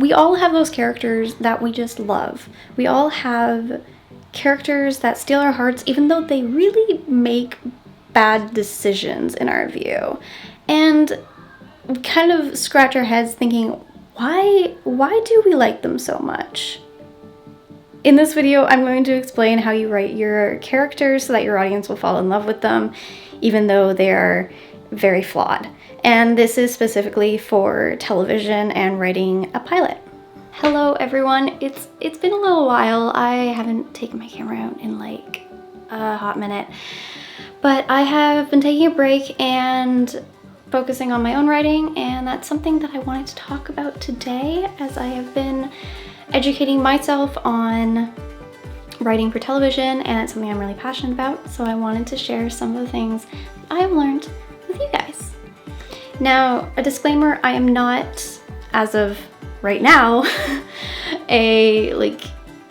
We all have those characters that we just love. We all have characters that steal our hearts even though they really make bad decisions in our view. And we kind of scratch our heads thinking, why do we like them so much? In this video, I'm going to explain how you write your characters so that your audience will fall in love with them, even though they are very flawed. And this is specifically for television and writing a pilot. Hello everyone, it's been a little while. I haven't taken my camera out in like a hot minute, but I have been taking a break and focusing on my own writing, and that's something that I wanted to talk about today, as I have been educating myself on writing for television, and it's something I'm really passionate about, so I wanted to share some of the things I've learned with you guys. Now, a disclaimer, I am not, as of right now, a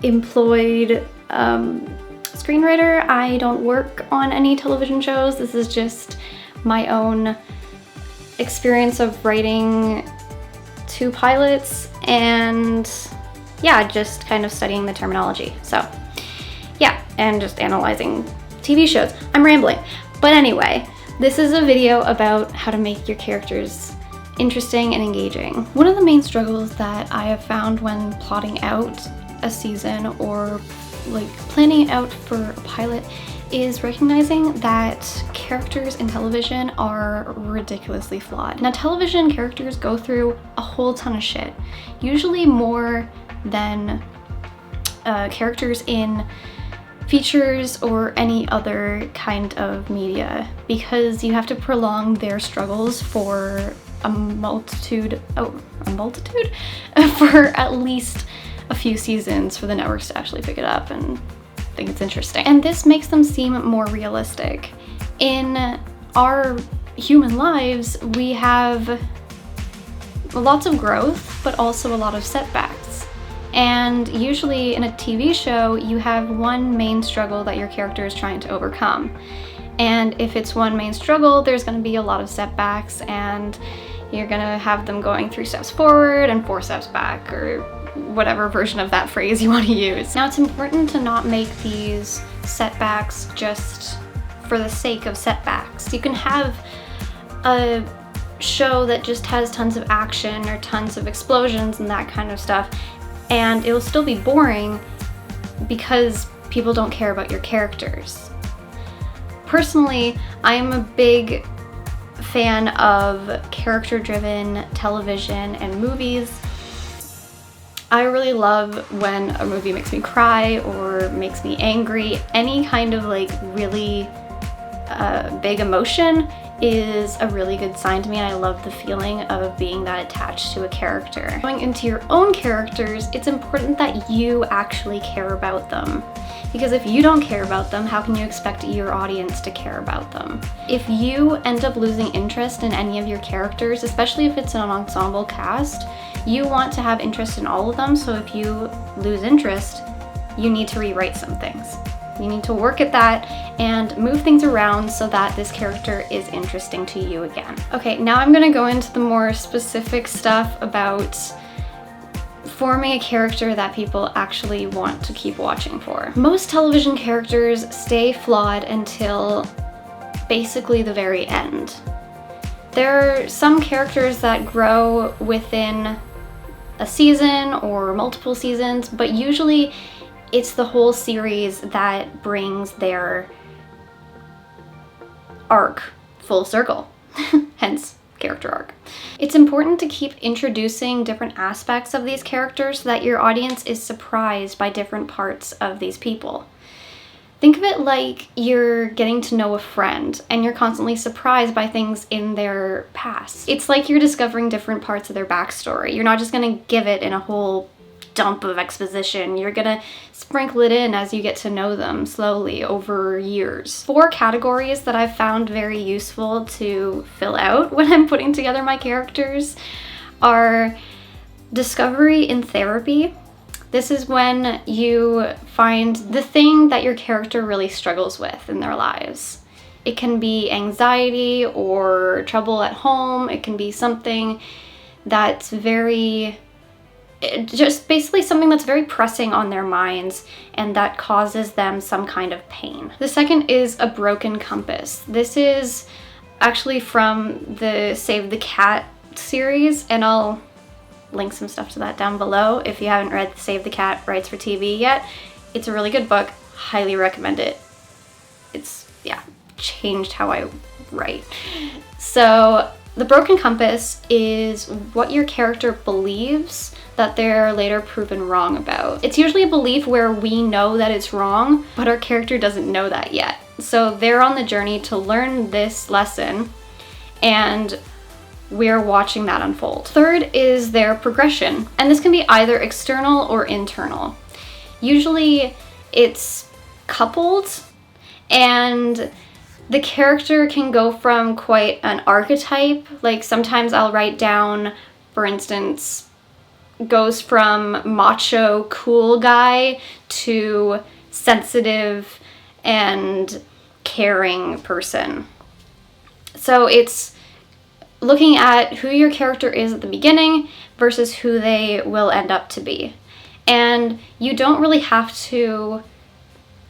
employed screenwriter. I don't work on any television shows. This is just my own experience of writing 2 pilots and yeah, just kind of studying the terminology. So yeah, and just analyzing TV shows. I'm rambling. But anyway, this is a video about how to make your characters interesting and engaging. One of the main struggles that I have found when plotting out a season or planning out for a pilot is recognizing that characters in television are ridiculously flawed. Now, television characters go through a whole ton of shit, usually more than characters in features or any other kind of media, because you have to prolong their struggles for a multitude for at least a few seasons for the networks to actually pick it up and think it's interesting. And this makes them seem more realistic. In our human lives, we have lots of growth, but also a lot of setbacks. And usually in a TV show, you have one main struggle that your character is trying to overcome. And if it's one main struggle, there's going to be a lot of setbacks, and you're going to have them going 3 steps forward and 4 steps back, or whatever version of that phrase you want to use. Now, it's important to not make these setbacks just for the sake of setbacks. You can have a show that just has tons of action or tons of explosions and that kind of stuff, and it'll still be boring because people don't care about your characters. Personally, I am a big fan of character-driven television and movies. I really love when a movie makes me cry or makes me angry. Any kind of really big emotion is a really good sign to me, and I love the feeling of being that attached to a character. Going into your own characters, it's important that you actually care about them. Because if you don't care about them, how can you expect your audience to care about them? If you end up losing interest in any of your characters, especially if it's an ensemble cast, you want to have interest in all of them, so if you lose interest, you need to rewrite some things. You need to work at that and move things around so that this character is interesting to you again. Okay, now I'm gonna go into the more specific stuff about forming a character that people actually want to keep watching for. Most television characters stay flawed until basically the very end. There are some characters that grow within a season or multiple seasons, but usually it's the whole series that brings their arc full circle, hence character arc. It's important to keep introducing different aspects of these characters so that your audience is surprised by different parts of these people. Think of it like you're getting to know a friend and you're constantly surprised by things in their past. It's like you're discovering different parts of their backstory. You're not just gonna give it in a whole dump of exposition. You're gonna sprinkle it in as you get to know them slowly over years. 4 categories that I've found very useful to fill out when I'm putting together my characters are discovery in therapy. This is when you find the thing that your character really struggles with in their lives. It can be anxiety or trouble at home. It can be something that's very just basically something that's very pressing on their minds and that causes them some kind of pain. The second is a broken compass. This is actually from the Save the Cat series, and I'll link some stuff to that down below if you haven't read Save the Cat Writes for TV yet. It's a really good book. Highly recommend it. It's, yeah, changed how I write. So the broken compass is what your character believes that they're later proven wrong about. It's usually a belief where we know that it's wrong, but our character doesn't know that yet. So they're on the journey to learn this lesson, and we're watching that unfold. Third is their progression, and this can be either external or internal. Usually it's coupled, and the character can go from quite an archetype. Like sometimes I'll write down, for instance, goes from macho cool guy to sensitive and caring person. So it's looking at who your character is at the beginning versus who they will end up to be. And you don't really have to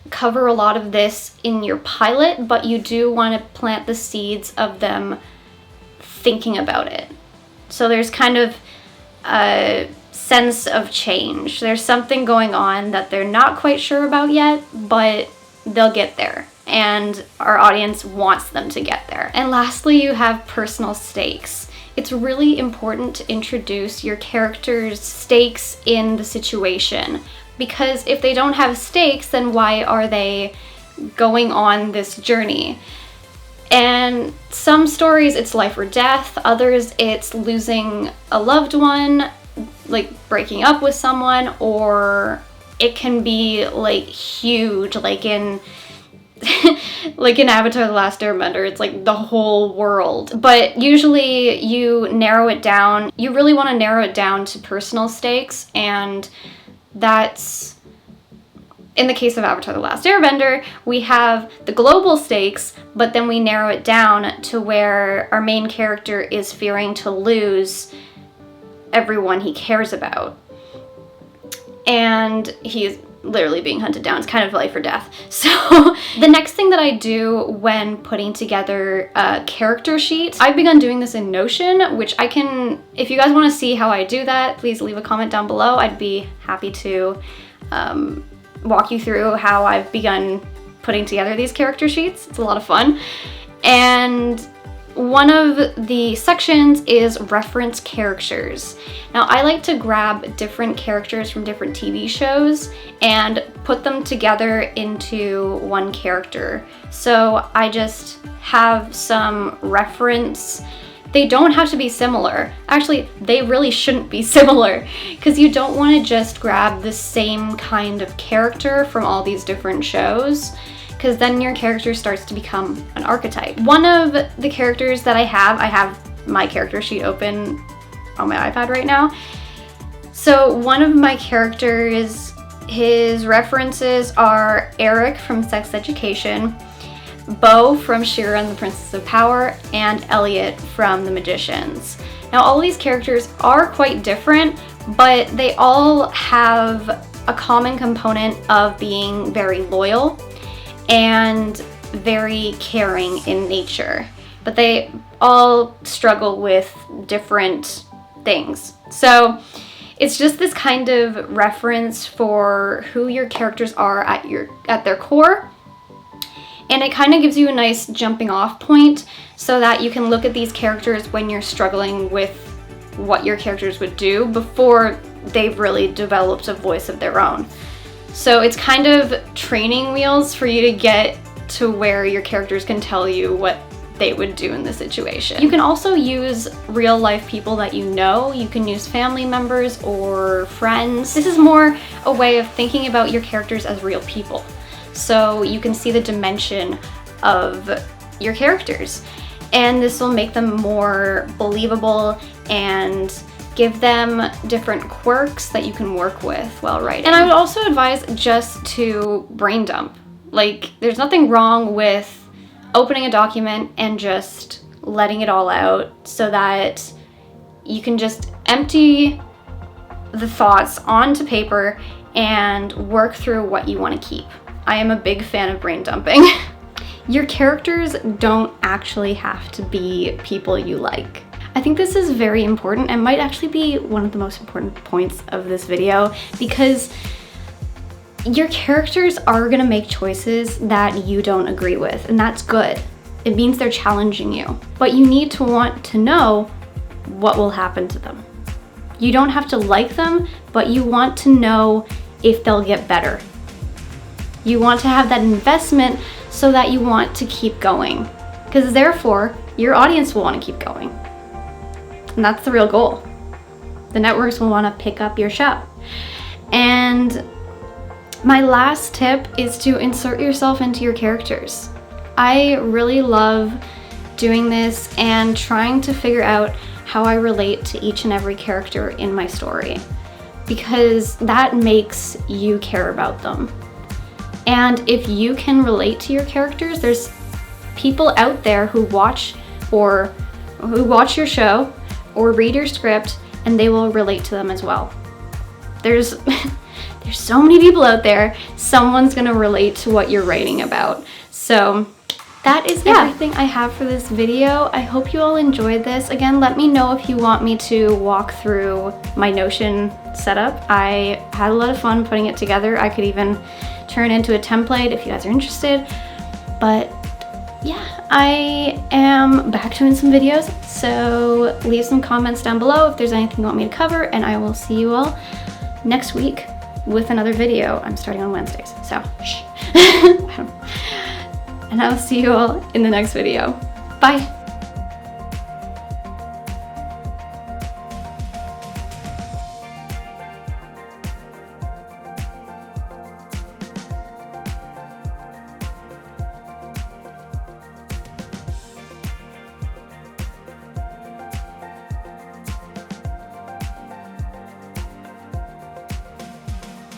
cover a lot of this in your pilot, but you do want to plant the seeds of them thinking about it. So there's kind of a sense of change. There's something going on that they're not quite sure about yet, but they'll get there, and our audience wants them to get there. And lastly, you have personal stakes. It's really important to introduce your character's stakes in the situation, because if they don't have stakes, then why are they going on this journey? And some stories it's life or death, others it's losing a loved one, like breaking up with someone, or it can be like huge, like in like in Avatar: The Last Airbender, it's like the whole world. But usually you narrow it down. You really want to narrow it down to personal stakes, and that's, in the case of Avatar: The Last Airbender, we have the global stakes, but then we narrow it down to where our main character is fearing to lose everyone he cares about. And he's literally being hunted down. It's kind of life or death. So the next thing that I do when putting together a character sheet, I've begun doing this in Notion, which I can, if you guys want to see how I do that, please leave a comment down below. I'd be happy to walk you through how I've begun putting together these character sheets. It's a lot of fun. And one of the sections is reference characters. Now, I like to grab different characters from different TV shows and put them together into one character. So I just have some reference. They don't have to be similar. Actually, they really shouldn't be similar, because you don't want to just grab the same kind of character from all these different shows, because then your character starts to become an archetype. One of the characters that I have my character sheet open on my iPad right now. So one of my characters, his references are Eric from Sex Education, Bo from Shira and the Princess of Power, and Elliot from The Magicians. Now, all these characters are quite different, but they all have a common component of being very loyal and very caring in nature, but they all struggle with different things. So it's just this kind of reference for who your characters are at their core, and it kind of gives you a nice jumping off point so that you can look at these characters when you're struggling with what your characters would do before they've really developed a voice of their own. So it's kind of training wheels for you to get to where your characters can tell you what they would do in the situation. You can also use real life people that you know. You can use family members or friends. This is more a way of thinking about your characters as real people, so you can see the dimension of your characters, and this will make them more believable and give them different quirks that you can work with while writing. And I would also advise just to brain dump. Like, there's nothing wrong with opening a document and just letting it all out so that you can just empty the thoughts onto paper and work through what you want to keep. I am a big fan of brain dumping. Your characters don't actually have to be people you like. I think this is very important and might actually be one of the most important points of this video, because your characters are gonna make choices that you don't agree with, and that's good. It means they're challenging you, but you need to want to know what will happen to them. You don't have to like them, but you want to know if they'll get better. You want to have that investment so that you want to keep going, because therefore your audience will want to keep going. And that's the real goal. The networks will want to pick up your show. And my last tip is to insert yourself into your characters. I really love doing this and trying to figure out how I relate to each and every character in my story, because that makes you care about them. And if you can relate to your characters, there's people out there who watch your show or read your script, and they will relate to them as well. There's so many people out there, someone's gonna relate to what you're writing about. So that is everything I have for this video. I hope you all enjoyed this. Again, let me know if you want me to walk through my Notion setup. I had a lot of fun putting it together. I could even turn it into a template if you guys are interested. But yeah, I am back doing some videos, so leave some comments down below if there's anything you want me to cover, and I will see you all next week with another video. I'm starting on Wednesdays, so shh. And I'll see you all in the next video. Bye.